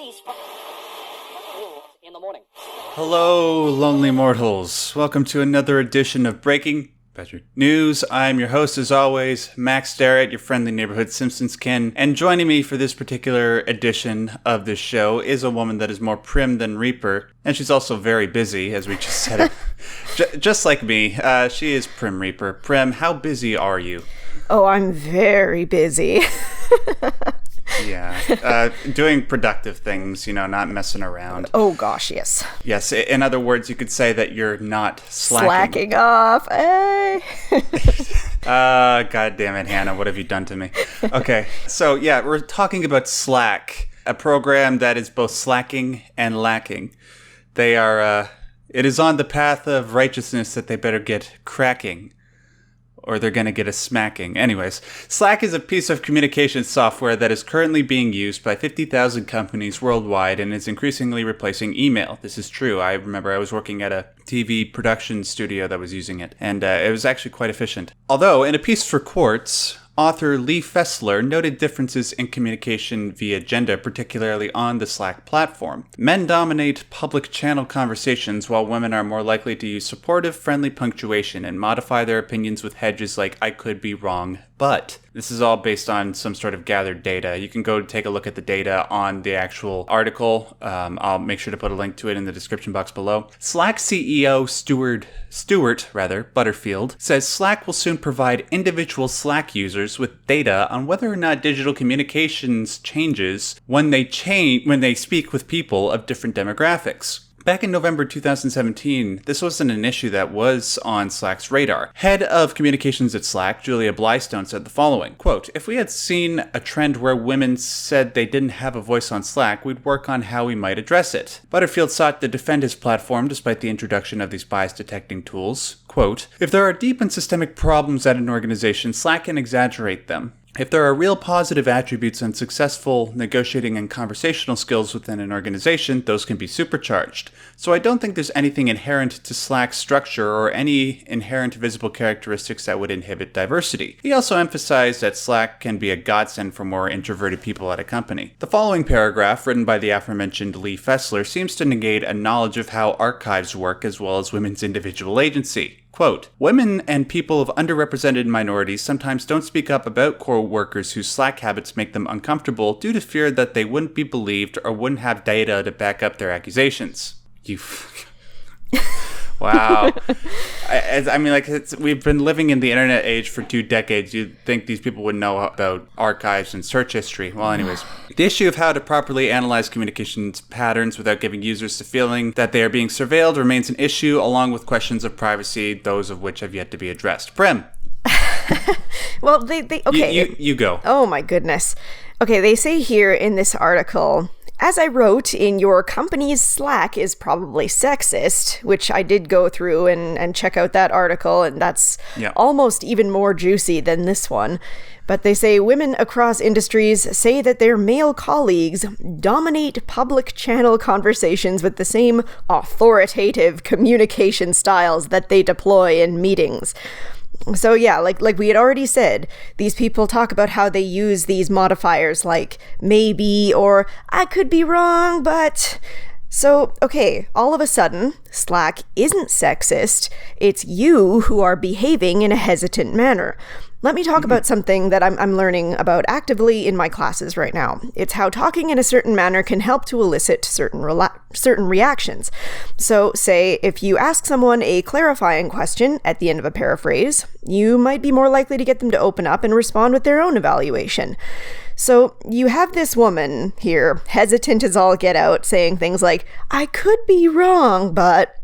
Please. In the morning. Hello, lonely mortals. Welcome to another edition of Breaking Badger News. I'm your host, as always, Max Starrett, your friendly neighborhood Simpsons kin. And joining me for this particular edition of this show is a woman that is more prim than Reaper. And she's also very busy, as we just said. Just like me, she is Prim Reaper. Prim, how busy are you? Oh, I'm very busy. Yeah, doing productive things, not messing around. Oh gosh, yes. Yes, in other words, you could say that you're not slacking. Slacking off, eh? God damn it, Hannah, what have you done to me? Okay, so yeah, we're talking about Slack, a program that is both slacking and lacking. They are, it is on the path of righteousness that they better get cracking, or they're going to get a smacking. Anyways, Slack is a piece of communication software that is currently being used by 50,000 companies worldwide and is increasingly replacing email. This is true. I remember I was working at a TV production studio that was using it, and it was actually quite efficient. Although, in a piece for Quartz, author Lee Fessler noted differences in communication via gender, particularly on the Slack platform. Men dominate public channel conversations, while women are more likely to use supportive, friendly punctuation and modify their opinions with hedges like, "I could be wrong, but." This is all based on some sort of gathered data. You can go take a look at the data on the actual article. I'll make sure to put a link to it in the description box below. Slack CEO Stuart Butterfield says Slack will soon provide individual Slack users with data on whether or not digital communications changes when they speak with people of different demographics. Back in November 2017, this wasn't an issue that was on Slack's radar. Head of communications at Slack, Julia Blystone, said the following, quote, "If we had seen a trend where women said they didn't have a voice on Slack, we'd work on how we might address it." Butterfield sought to defend his platform despite the introduction of these bias-detecting tools. Quote, "If there are deep and systemic problems at an organization, Slack can exaggerate them. If there are real positive attributes and successful negotiating and conversational skills within an organization, those can be supercharged. So I don't think there's anything inherent to Slack's structure or any inherent visible characteristics that would inhibit diversity." He also emphasized that Slack can be a godsend for more introverted people at a company. The following paragraph, written by the aforementioned Lee Fessler, seems to negate a knowledge of how archives work as well as women's individual agency. Quote, "Women and people of underrepresented minorities sometimes don't speak up about co-workers whose Slack habits make them uncomfortable due to fear that they wouldn't be believed or wouldn't have data to back up their accusations." Wow. We've been living in the internet age for 2 decades. You'd think these people would know about archives and search history. Well, anyways, the issue of how to properly analyze communications patterns without giving users the feeling that they are being surveilled remains an issue, along with questions of privacy, those of which have yet to be addressed. Prim. Well, okay. You go. Oh my goodness. Okay, they say here in this article, "As I wrote, in your company's Slack is probably sexist," which I did go through and check out that article, and that's almost even more juicy than this one. But they say women across industries say that their male colleagues dominate public channel conversations with the same authoritative communication styles that they deploy in meetings. So yeah, like we had already said, these people talk about how they use these modifiers like maybe or I could be wrong, but... So, okay, all of a sudden, Slack isn't sexist. It's you who are behaving in a hesitant manner. Let me talk about something that I'm learning about actively in my classes right now. It's how talking in a certain manner can help to elicit certain reactions. So, say, if you ask someone a clarifying question at the end of a paraphrase, you might be more likely to get them to open up and respond with their own evaluation. So you have this woman here, hesitant as all get out, saying things like, "I could be wrong, but..."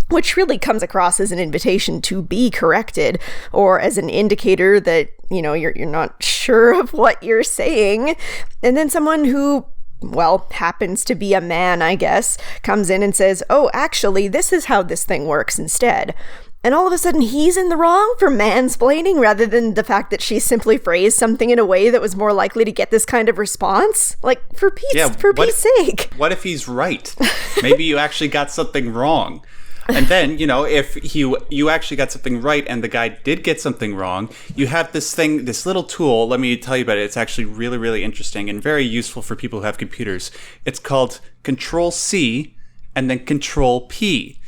which really comes across as an invitation to be corrected, or as an indicator that, you're not sure of what you're saying. And then someone who, well, happens to be a man, I guess, comes in and says, "Oh, actually, this is how this thing works instead." And all of a sudden, he's in the wrong for mansplaining rather than the fact that she simply phrased something in a way that was more likely to get this kind of response. Like, for Pete's sake. What if he's right? Maybe you actually got something wrong. And then, if you actually got something right and the guy did get something wrong, you have this little tool. Let me tell you about it. It's actually really, really interesting and very useful for people who have computers. It's called Control-C and then Control-P,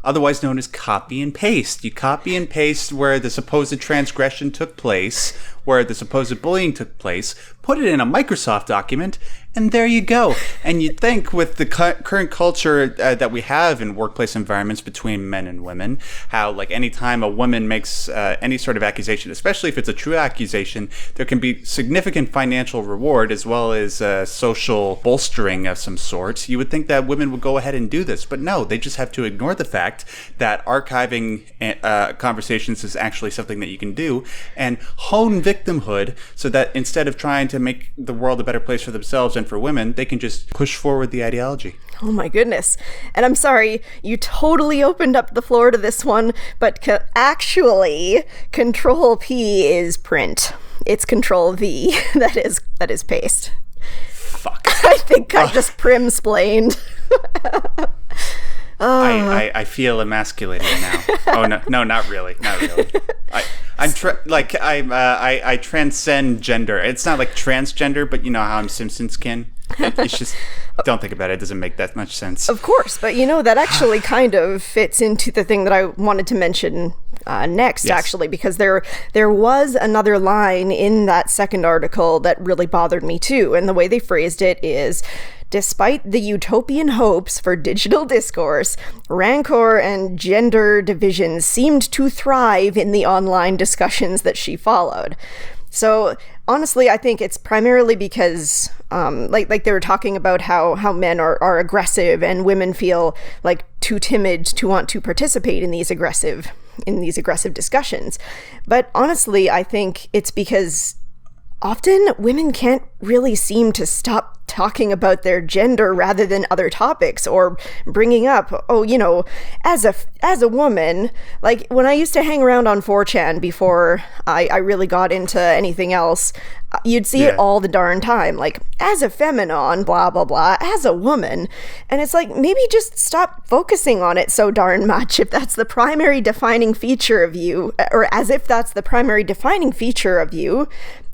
otherwise known as copy and paste. You copy and paste where the supposed transgression took place, where the supposed bullying took place, put it in a Microsoft document, and there you go. And you'd think with the current culture that we have in workplace environments between men and women, how like anytime a woman makes any sort of accusation, especially if it's a true accusation, there can be significant financial reward as well as social bolstering of some sort. You would think that women would go ahead and do this, but no, they just have to ignore the fact that archiving conversations is actually something that you can do and hone victimhood so that instead of trying to make the world a better place for themselves and for women, they can just push forward the ideology. Oh my goodness. And I'm sorry, you totally opened up the floor to this one, but actually, Control-P is print. It's Control-V that is paste. Fuck. I think I just Prim-splained. I feel emasculated now. Oh no, not really. I transcend gender. It's not like transgender, but you know how I'm Simpsons kin. It's just don't think about it. It doesn't make that much sense. Of course, but that actually kind of fits into the thing that I wanted to mention next, yes. Actually, because there was another line in that second article that really bothered me too, and the way they phrased it is, despite the utopian hopes for digital discourse, rancor and gender divisions seemed to thrive in the online discussions that she followed. So honestly, I think it's primarily because, like they were talking about how men are aggressive and women feel like too timid to want to participate in these aggressive discussions. But honestly, I think it's because often women can't really seem to stop talking about their gender rather than other topics, or bringing up, as a woman, like when I used to hang around on 4chan before I really got into anything else, you'd see it all the darn time, like, as a feminine, blah, blah, blah, as a woman. And it's like, maybe just stop focusing on it so darn much if that's the primary defining feature of you, or as if that's the primary defining feature of you.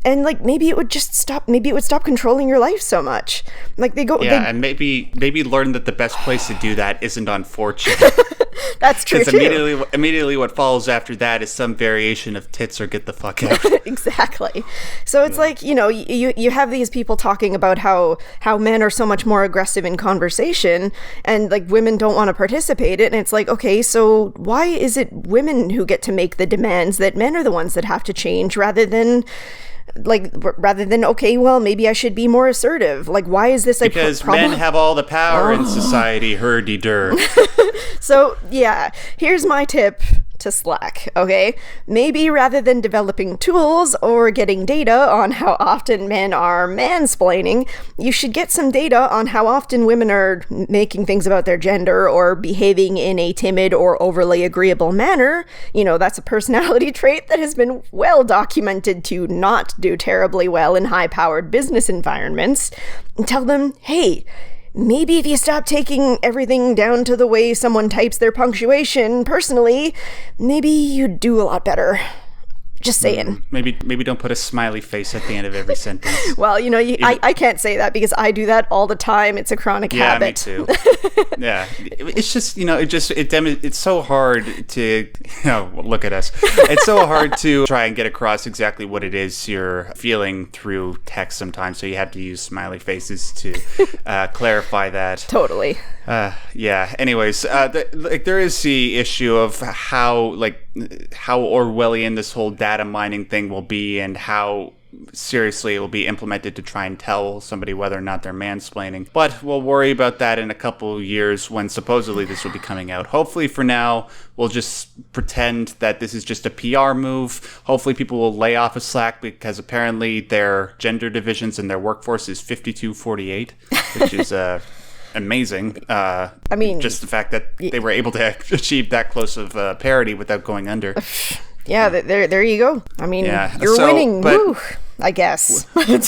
And like maybe it would stop controlling your life so much. Like and maybe learn that the best place to do that isn't on 4chan. That's true too. Because immediately what follows after that is some variation of tits or get the fuck out. Exactly. So it's like, you have these people talking about how men are so much more aggressive in conversation and like women don't want to participate in it. And it's like, okay, so why is it women who get to make the demands that men are the ones that have to change rather than okay, well, maybe I should be more assertive. Like, why is this a problem? Because men have all the power in society, herdy-dur. So, yeah, here's my tip to Slack, okay? Maybe rather than developing tools or getting data on how often men are mansplaining, you should get some data on how often women are making things about their gender or behaving in a timid or overly agreeable manner. That's a personality trait that has been well documented to not do terribly well in high-powered business environments. And tell them, hey, maybe if you stop taking everything down to the way someone types their punctuation personally, maybe you'd do a lot better. Just saying. Maybe don't put a smiley face at the end of every sentence. Well, I can't say that because I do that all the time. It's a chronic habit. Yeah, me too. Yeah, it's just it's so hard to look at us. It's so hard to try and get across exactly what it is you're feeling through text sometimes. So you have to use smiley faces to clarify that. Totally. Yeah. Anyways, there is the issue of how Orwellian this whole data mining thing will be, and how seriously it will be implemented to try and tell somebody whether or not they're mansplaining. But we'll worry about that in a couple of years when supposedly this will be coming out. Hopefully for now, we'll just pretend that this is just a PR move. Hopefully people will lay off of Slack because apparently their gender divisions in their workforce is 52-48, which is amazing. I mean, just the fact that they were able to achieve that close of parity without going under. Yeah, there you go. I mean, you're winning. Woo, I guess.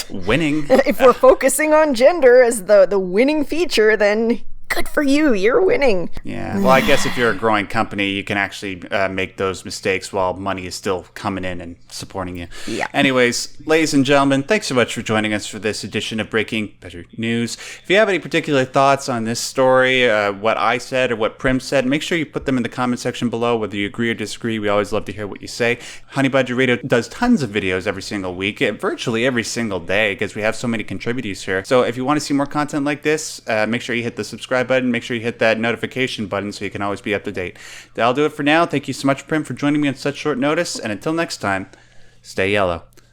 Winning. If we're focusing on gender as the winning feature, then good for you. You're winning. Yeah. Well, I guess if you're a growing company, you can actually make those mistakes while money is still coming in and supporting you. Yeah. Anyways, ladies and gentlemen, thanks so much for joining us for this edition of Breaking Better News. If you have any particular thoughts on this story, what I said or what Prim said, make sure you put them in the comment section below, whether you agree or disagree. We always love to hear what you say. Honey Badger Radio does tons of videos every single week, virtually every single day, because we have so many contributors here. So if you want to see more content like this, make sure you hit the subscribe button. Make sure you hit that notification button so you can always be up to date. That'll do it for now. Thank you so much, Prim, for joining me on such short notice. And until next time, stay yellow.